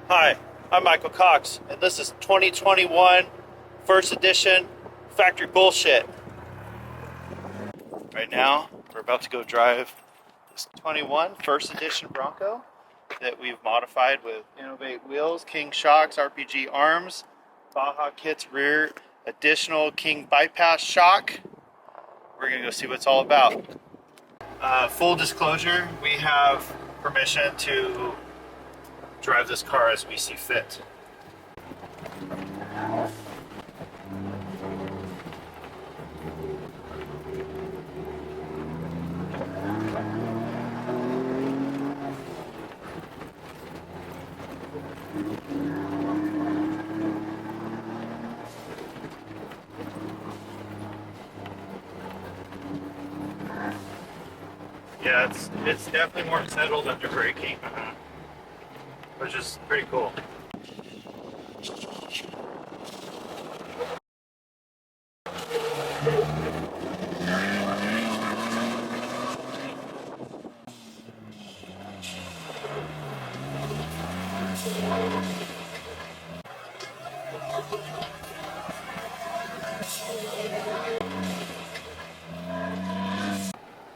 Hi, I'm Michael Cox, and this is 2021 First Edition Factory Bullshit. Right now, we're about to go drive this 21 First Edition Bronco that we've modified with Innov8 wheels, King shocks, RPG arms, Baja Kits rear, additional King bypass shock. We're gonna go see what it's all about. Full disclosure, we have permission to drive this car as we see fit. Yeah, it's definitely more settled under braking, which is pretty cool.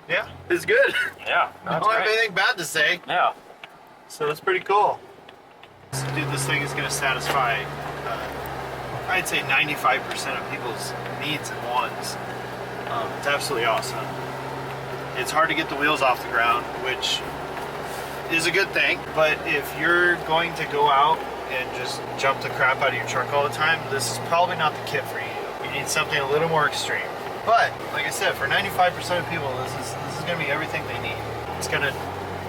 Yeah, it's good. Yeah, I don't have anything bad to say. Yeah. So it's pretty cool. Dude, this thing is going to satisfy, I'd say 95% of people's needs and wants. It's absolutely awesome. It's hard to get the wheels off the ground, which is a good thing. But if you're going to go out and just jump the crap out of your truck all the time, this is probably not the kit for you. You need something a little more extreme. But like I said, for 95% of people, this is going to be everything they need. It's going to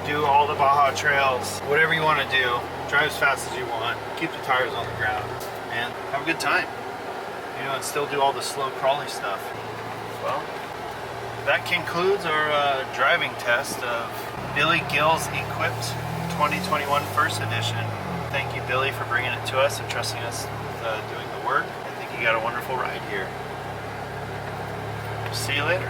do all the Baja trails, whatever you want to do, drive as fast as you want, keep the tires on the ground, and have a good time. You know, and still do all the slow crawly stuff. Well, that concludes our driving test of Billy Gill's Equipped 2021 First Edition. Thank you, Billy, for bringing it to us and trusting us with doing the work. I think you got a wonderful ride here. See you later.